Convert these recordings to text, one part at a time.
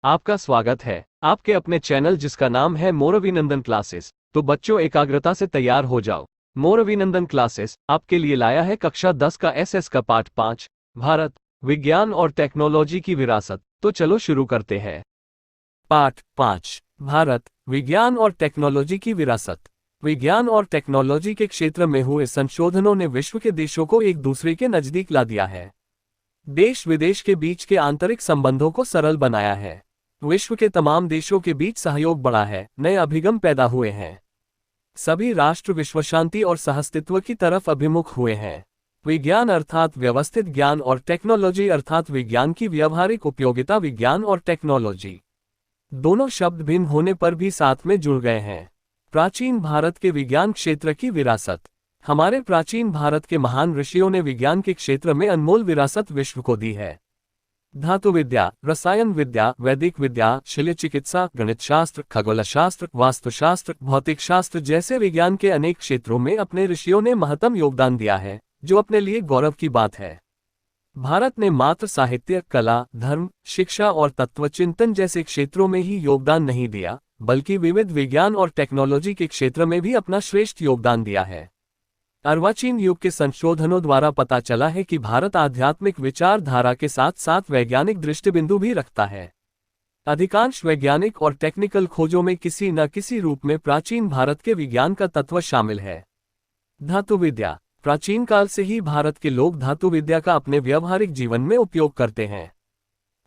आपका स्वागत है आपके अपने चैनल जिसका नाम है मोर अभिनंदन क्लासेस। तो बच्चों, एकाग्रता से तैयार हो जाओ। मोर अभिनंदन क्लासेस आपके लिए लाया है कक्षा 10 का एसएस का पाठ 5, भारत विज्ञान और टेक्नोलॉजी की विरासत। तो चलो शुरू करते हैं। पाठ 5, भारत विज्ञान और टेक्नोलॉजी की विरासत। विज्ञान और टेक्नोलॉजी के क्षेत्र में हुए संशोधनों ने विश्व के देशों को एक दूसरे के नजदीक ला दिया है। देश विदेश के बीच के आंतरिक संबंधों को सरल बनाया है। विश्व के तमाम देशों के बीच सहयोग बढ़ा है, नए अभिगम पैदा हुए हैं। सभी राष्ट्र विश्व शांति और सहअस्तित्व की तरफ अभिमुख हुए हैं। विज्ञान अर्थात व्यवस्थित ज्ञान और टेक्नोलॉजी अर्थात विज्ञान की व्यावहारिक उपयोगिता। विज्ञान और टेक्नोलॉजी दोनों शब्द भिन्न होने पर भी साथ में जुड़ गए हैं। प्राचीन भारत के विज्ञान क्षेत्र की विरासत। हमारे प्राचीन भारत के महान ऋषियों ने विज्ञान के क्षेत्र में अनमोल विरासत विश्व को दी है। धातु विद्या, रसायन विद्या, वैदिक विद्या, शल्य चिकित्सा, गणित शास्त्र, खगोल शास्त्र, वास्तुशास्त्र, भौतिक शास्त्र जैसे विज्ञान के अनेक क्षेत्रों में अपने ऋषियों ने महत्तम योगदान दिया है, जो अपने लिए गौरव की बात है। भारत ने मात्र साहित्य, कला, धर्म, शिक्षा और तत्वचिंतन जैसे क्षेत्रों में ही योगदान नहीं दिया, बल्कि विविध विज्ञान और टेक्नोलॉजी के क्षेत्र में भी अपना श्रेष्ठ योगदान दिया है। अर्वाचीन युग के संशोधनों द्वारा पता चला है कि भारत आध्यात्मिक विचारधारा के साथ साथ वैज्ञानिक दृष्टिबिंदु भी रखता है। अधिकांश वैज्ञानिक और टेक्निकल खोजों में किसी न किसी रूप में प्राचीन भारत के विज्ञान का तत्व शामिल है। धातु विद्या। प्राचीन काल से ही भारत के लोग धातु विद्या का अपने व्यावहारिक जीवन में उपयोग करते हैं।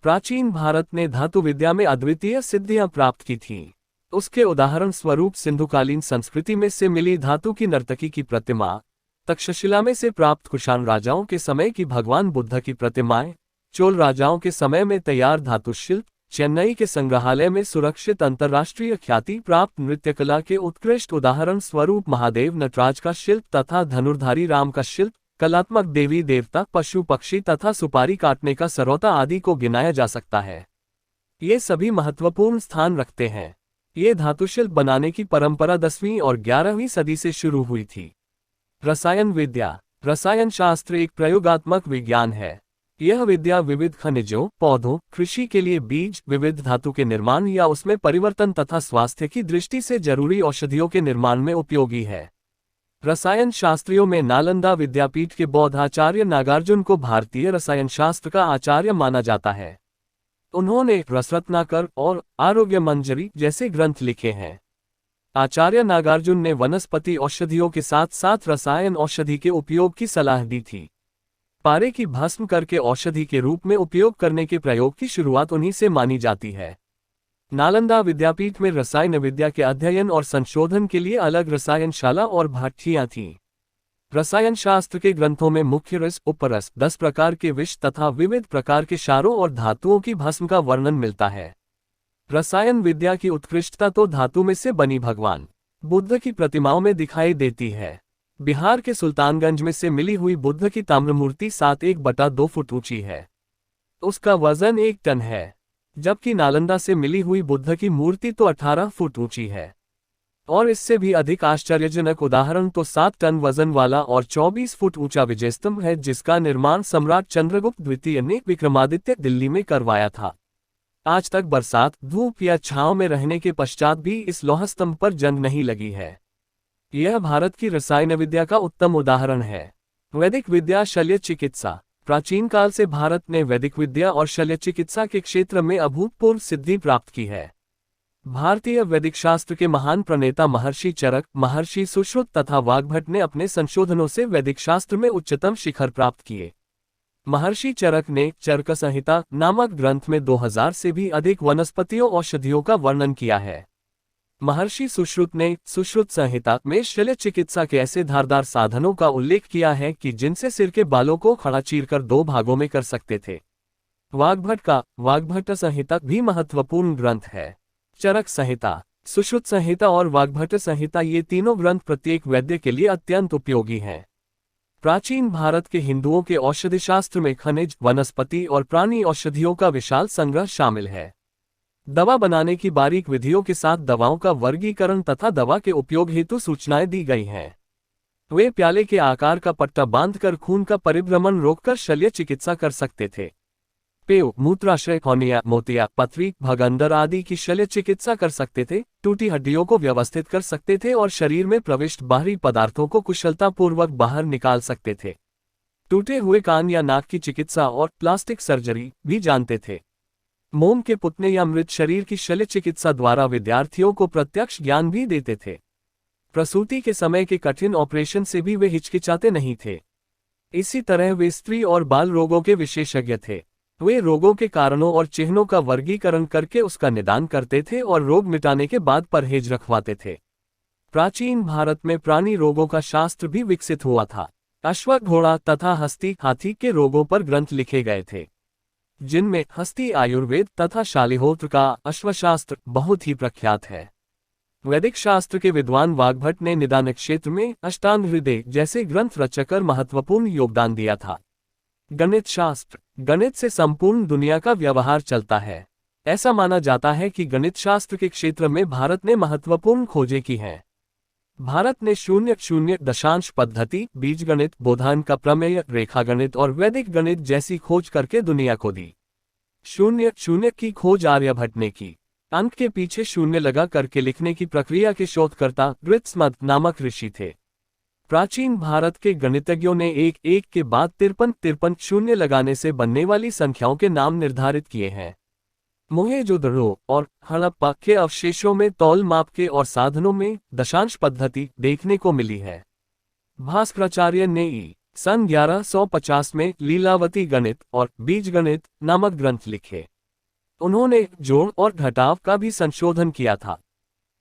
प्राचीन भारत ने धातु विद्या में अद्वितीय सिद्धियां प्राप्त की थीं। उसके उदाहरण स्वरूप सिंधुकालीन संस्कृति में से मिली धातु की नर्तकी की प्रतिमा, तक्षशिला में से प्राप्त कुषाण राजाओं के समय की भगवान बुद्ध की प्रतिमाएं, चोल राजाओं के समय में तैयार धातु शिल्प, चेन्नई के संग्रहालय में सुरक्षित अंतर्राष्ट्रीय ख्याति प्राप्त नृत्यकला के उत्कृष्ट उदाहरण स्वरूप महादेव नटराज का शिल्प तथा धनुर्धारी राम का शिल्प, कलात्मक देवी देवता, पशु पक्षी तथा सुपारी काटने का सरौता आदि को गिनाया जा सकता है। ये सभी महत्वपूर्ण स्थान रखते हैं। ये धातुशिल्प बनाने की परंपरा 10वीं और 11वीं सदी से शुरू हुई थी। रसायन विद्या। रसायन शास्त्र एक प्रयोगात्मक विज्ञान है। यह विद्या विविध खनिजों, पौधों, कृषि के लिए बीज, विविध धातु के निर्माण या उसमें परिवर्तन तथा स्वास्थ्य की दृष्टि से जरूरी औषधियों के निर्माण में उपयोगी है। रसायन शास्त्रियों में नालंदा विद्यापीठ के बौद्ध आचार्य नागार्जुन को भारतीय रसायन शास्त्र का आचार्य माना जाता है। उन्होंने रसरत्नाकर और आरोग्य मंजरी जैसे ग्रंथ लिखे हैं। आचार्य नागार्जुन ने वनस्पति औषधियों के साथ साथ रसायन औषधि के उपयोग की सलाह दी थी। पारे की भस्म करके औषधि के रूप में उपयोग करने के प्रयोग की शुरुआत उन्हीं से मानी जाती है। नालंदा विद्यापीठ में रसायन विद्या के अध्ययन और संशोधन के लिए अलग रसायनशाला और भट्ठियां थीं। रसायन शास्त्र के ग्रंथों में मुख्य रस, उपरस, 10 प्रकार के विष तथा विविध प्रकार के क्षारों और धातुओं की भस्म का वर्णन मिलता है। रसायन विद्या की उत्कृष्टता तो धातु में से बनी भगवान बुद्ध की प्रतिमाओं में दिखाई देती है। बिहार के सुल्तानगंज में से मिली हुई बुद्ध की ताम्रमूर्ति 7.1/2 फुट ऊंची है। उसका वजन 1 टन है, जबकि नालंदा से मिली हुई बुद्ध की मूर्ति तो 18 फुट ऊंची है। और इससे भी अधिक आश्चर्यजनक उदाहरण तो 7 टन वजन वाला और 24 फुट ऊंचा विजय स्तंभ है, जिसका निर्माण सम्राट चंद्रगुप्त द्वितीय ने विक्रमादित्य दिल्ली में करवाया था। आज तक बरसात, धूप या छांव में रहने के पश्चात भी इस लौह स्तंभ पर जंग नहीं लगी है। यह भारत की रसायन विद्या का उत्तम उदाहरण है। वैदिक विद्या, शल्य चिकित्सा। प्राचीन काल से भारत ने वैदिक विद्या और शल्य चिकित्सा के क्षेत्र में अभूतपूर्व सिद्धि प्राप्त की है। भारतीय वैदिक शास्त्र के महान प्रणेता महर्षि चरक, महर्षि सुश्रुत तथा वाग्भट ने अपने संशोधनों से वैदिक शास्त्र में उच्चतम शिखर प्राप्त किए। महर्षि चरक ने चरक संहिता नामक ग्रंथ में 2000 से भी अधिक वनस्पतियों औषधियों का वर्णन किया है। महर्षि सुश्रुत ने सुश्रुत संहिता में शल्य चिकित्सा के ऐसे धारदार साधनों का उल्लेख किया है कि जिनसे सिर के बालों को खड़ा चीरकर 2 भागों में कर सकते थे। वाग्भट का वाग्भट संहिता भी महत्वपूर्ण ग्रंथ है। चरक संहिता, सुश्रुत संहिता और वाग्भट संहिता ये तीनों ग्रंथ प्रत्येक वैद्य के लिए अत्यंत उपयोगी हैं। प्राचीन भारत के हिंदुओं के औषधि शास्त्र में खनिज, वनस्पति और प्राणी औषधियों का विशाल संग्रह शामिल है। दवा बनाने की बारीक विधियों के साथ दवाओं का वर्गीकरण तथा दवा के उपयोग हेतु सूचनाएं दी गई हैं। वे प्याले के आकार का पट्टा बांधकर खून का परिभ्रमण रोककर शल्य चिकित्सा कर सकते थे। पेय, मूत्राशय, हॉर्निया, मोतिया, पथरी, भगंदर आदि की शल्य चिकित्सा कर सकते थे, टूटी हड्डियों को व्यवस्थित कर सकते थे और शरीर में प्रविष्ट बाहरी पदार्थों को कुशलतापूर्वक बाहर निकाल सकते थे। टूटे हुए कान या नाक की चिकित्सा और प्लास्टिक सर्जरी भी जानते थे। मोम के पुतने या मृत शरीर की शल्य चिकित्सा द्वारा विद्यार्थियों को प्रत्यक्ष ज्ञान भी देते थे। प्रसूति के समय के कठिन ऑपरेशन से भी वे हिचकिचाते नहीं थे। इसी तरह वे स्त्री और बाल रोगों के विशेषज्ञ थे। वे रोगों के कारणों और चिन्हों का वर्गीकरण करके उसका निदान करते थे और रोग मिटाने के बाद परहेज रखवाते थे। प्राचीन भारत में प्राणी रोगों का शास्त्र भी विकसित हुआ था। अश्व, घोड़ा तथा हस्ती, हाथी के रोगों पर ग्रंथ लिखे गए थे, जिनमें हस्ती आयुर्वेद तथा शालिहोत्र का अश्वशास्त्र बहुत ही प्रख्यात है। वैदिक शास्त्र के विद्वान वाग्भट ने निदान क्षेत्र में अष्टांग हृदय जैसे ग्रंथ रचकर महत्वपूर्ण योगदान दिया था। गणित शास्त्र, गणित से संपूर्ण दुनिया का व्यवहार चलता है। ऐसा माना जाता है कि गणित शास्त्र के क्षेत्र में भारत ने महत्वपूर्ण खोजें की हैं। भारत ने शून्य शून्य दशांश पद्धति, बीजगणित, बोधान का प्रमेय, रेखागणित और वैदिक गणित जैसी खोज करके दुनिया को दी। शून्य शून्य की खोज आर्यभट्ट ने की। अंक के पीछे शून्य लगा करके लिखने की प्रक्रिया के शोधकर्ता ग्रित्समत नामक ऋषि थे। प्राचीन भारत के गणितज्ञों ने एक एक के बाद 53 शून्य लगाने से बनने वाली संख्याओं के नाम निर्धारित किए हैं। मोहेंजोदड़ो और हड़प्पा के अवशेषों में तौल माप के और साधनों में दशांश पद्धति देखने को मिली है। भास्कराचार्य ने सन 1150 में लीलावती गणित और बीजगणित नामक ग्रंथ लिखे। उन्होंने जोड़ और घटाव का भी संशोधन किया था।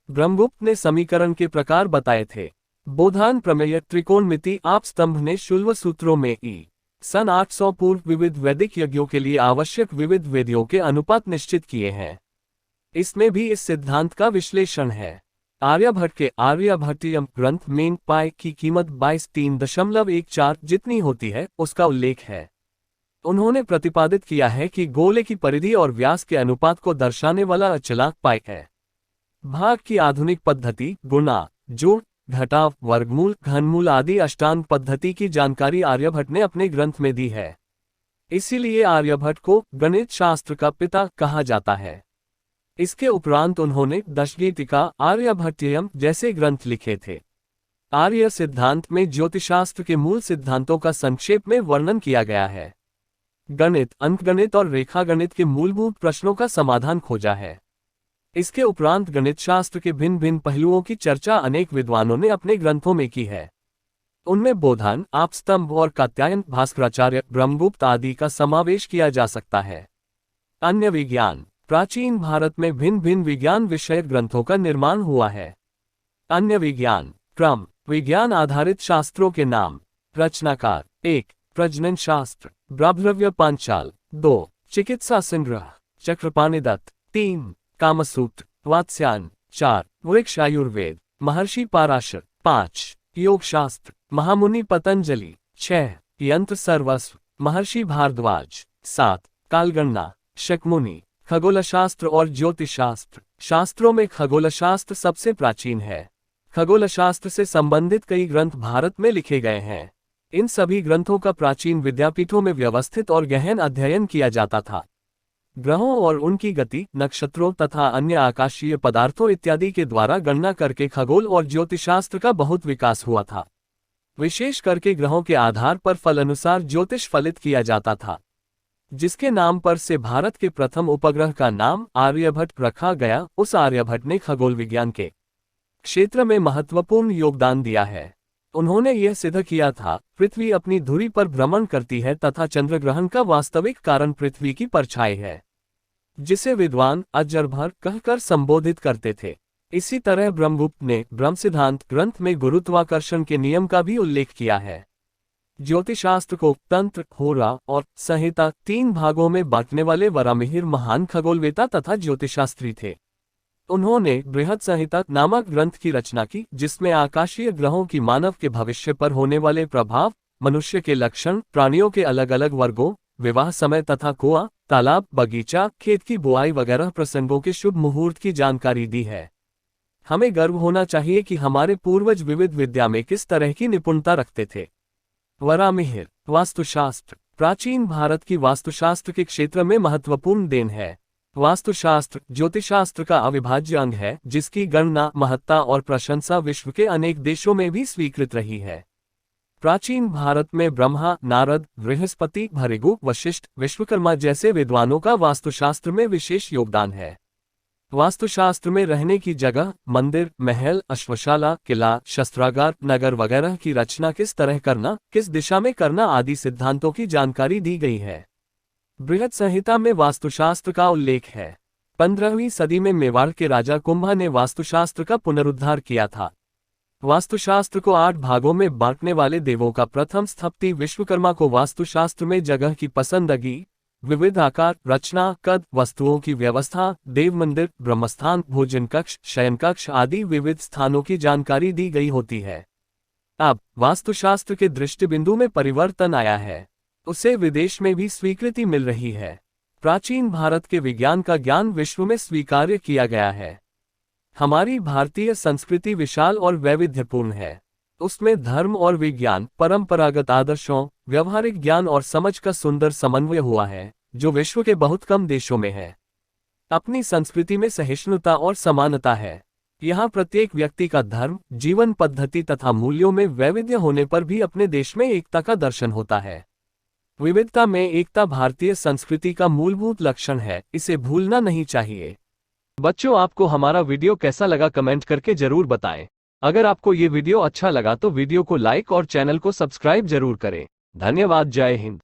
ब्रह्मगुप्त ने समीकरण के प्रकार बताए थे। बोधान प्रमेय, त्रिकोणमिति, आपस्तंभ ने शुल्व सूत्रों में सन 800 पूर्व विविध वैदिक यज्ञों के लिए आवश्यक विविध वेदियों के अनुपात निश्चित किए हैं। इसमें भी इस सिद्धांत का विश्लेषण है। आर्यभट्ट के आर्यभट्टियम ग्रंथ में पाई की कीमत 22.314 जितनी होती है उसका उल्लेख है। उन्होंने प्रतिपादित किया है कि गोले की परिधि और व्यास के अनुपात को दर्शाने वाला अचलांक पाई है। भाग की आधुनिक पद्धति, गुणा, जोड़, घटाव, वर्गमूल, घनमूल आदि अष्टांग पद्धति की जानकारी आर्यभट्ट ने अपने ग्रंथ में दी है। इसीलिए आर्यभट्ट को गणित शास्त्र का पिता कहा जाता है। इसके उपरांत उन्होंने दशगीतिका, आर्यभट्टियम जैसे ग्रंथ लिखे थे। आर्य सिद्धांत में ज्योतिषशास्त्र के मूल सिद्धांतों का संक्षेप में वर्णन किया गया है। गणित, अंकगणित और रेखागणित के मूलभूत प्रश्नों का समाधान खोजा है। इसके उपरांत गणित शास्त्र के भिन्न भिन्न पहलुओं की चर्चा अनेक विद्वानों ने अपने ग्रंथों में की है। उनमें बोधान, आपस्तंभ और कात्यायन, भास्कराचार्य, ब्रह्मगुप्त आदि का समावेश किया जा सकता है। अन्य विज्ञान, प्राचीन भारत में भिन्न भिन्न विज्ञान विषयक ग्रंथों का निर्माण हुआ है। अन्य विज्ञान, क्रम विज्ञान आधारित शास्त्रों के नाम। रचनाकार: 1. प्रजनन शास्त्र, ब्राह्मण्य पांचाल। 2. चिकित्सा संग्रह, चक्रपाणिदत्त। 3. कामसूत्र, वात्स्यायन। 4. वृक्ष आयुर्वेद, महर्षि पाराशर। 5. योग शास्त्र, महामुनि पतंजलि। 6. यंत्र सर्वस्व, महर्षि भारद्वाज। 7. कालगणना, शकमुनि। खगोलशास्त्र और ज्योतिषशास्त्र, शास्त्रों में खगोलशास्त्र सबसे प्राचीन है। खगोलशास्त्र से संबंधित कई ग्रंथ भारत में लिखे गए हैं। इन सभी ग्रंथों का प्राचीन विद्यापीठों में व्यवस्थित और गहन अध्ययन किया जाता था। ग्रहों और उनकी गति, नक्षत्रों तथा अन्य आकाशीय पदार्थों इत्यादि के द्वारा गणना करके खगोल और ज्योतिषशास्त्र का बहुत विकास हुआ था। विशेष करके ग्रहों के आधार पर फल अनुसार ज्योतिष फलित किया जाता था, जिसके नाम पर से भारत के प्रथम उपग्रह का नाम आर्यभट्ट रखा गया। उस आर्यभट्ट ने खगोल विज्ञान के क्षेत्र में महत्वपूर्ण योगदान दिया है। उन्होंने यह सिद्ध किया था, पृथ्वी अपनी धुरी पर भ्रमण करती है तथा चंद्रग्रहण का वास्तविक कारण पृथ्वी की परछाई है, जिसे विद्वान अजरभर कहकर संबोधित करते थे। इसी तरह ब्रह्मगुप्त ने ब्रह्म सिद्धांत ग्रंथ में गुरुत्वाकर्षण के नियम का भी उल्लेख किया है। ज्योतिषशास्त्र को तंत्र, होरा और संहिता 3 भागों में बांटने वाले वरामिहिर महान खगोलवेता तथा ज्योतिषशास्त्री थे। उन्होंने बृहद संहिता नामक ग्रंथ की रचना की, जिसमें आकाशीय ग्रहों की मानव के भविष्य पर होने वाले प्रभाव, मनुष्य के लक्षण, प्राणियों के अलग अलग वर्गों, विवाह समय तथा कुआं, तालाब, बगीचा, खेत की बुआई वगैरह प्रसंगों के शुभ मुहूर्त की जानकारी दी है। हमें गर्व होना चाहिए कि हमारे पूर्वज विविध विद्या में किस तरह की निपुणता रखते थे। वरामिहिर, वास्तुशास्त्र, प्राचीन भारत की वास्तुशास्त्र के क्षेत्र में महत्वपूर्ण देन है। वास्तुशास्त्र ज्योतिषशास्त्र का अविभाज्य अंग है, जिसकी गणना, महत्ता और प्रशंसा विश्व के अनेक देशों में भी स्वीकृत रही है। प्राचीन भारत में ब्रह्मा, नारद, बृहस्पति, भृगु, वशिष्ठ, विश्वकर्मा जैसे विद्वानों का वास्तुशास्त्र में विशेष योगदान है। वास्तुशास्त्र में रहने की जगह, मंदिर, महल, अश्वशाला, किला, शस्त्रागार, नगर वगैरह की रचना किस तरह करना, किस दिशा में करना आदि सिद्धांतों की जानकारी दी गई है। बृहद संहिता में वास्तुशास्त्र का उल्लेख है। 15वीं सदी में मेवाड़ के राजा कुंभा ने वास्तुशास्त्र का पुनरुद्धार किया था। वास्तुशास्त्र को 8 भागों में बांटने वाले देवों का प्रथम स्थपति विश्वकर्मा को वास्तुशास्त्र में जगह की पसंदगी, विविध आकार, रचना, कद, वस्तुओं की व्यवस्था, देव मंदिर, ब्रह्मस्थान, भोजन कक्ष, शयन कक्ष आदि विविध स्थानों की जानकारी दी गई होती है। अब वास्तुशास्त्र के दृष्टिबिंदु में परिवर्तन आया है। उसे विदेश में भी स्वीकृति मिल रही है। प्राचीन भारत के विज्ञान का ज्ञान विश्व में स्वीकार्य किया गया है। हमारी भारतीय संस्कृति विशाल और वैविध्यपूर्ण है। उसमें धर्म और विज्ञान, परंपरागत आदर्शों, व्यवहारिक ज्ञान और समझ का सुंदर समन्वय हुआ है, जो विश्व के बहुत कम देशों में है। अपनी संस्कृति में सहिष्णुता और समानता है। यहाँ प्रत्येक व्यक्ति का धर्म, जीवन पद्धति तथा मूल्यों में वैविध्य होने पर भी अपने देश में एकता का दर्शन होता है। विविधता में एकता भारतीय संस्कृति का मूलभूत लक्षण है, इसे भूलना नहीं चाहिए। बच्चों, आपको हमारा वीडियो कैसा लगा कमेंट करके जरूर बताएं। अगर आपको ये वीडियो अच्छा लगा तो वीडियो को लाइक और चैनल को सब्सक्राइब जरूर करें। धन्यवाद। जय हिंद।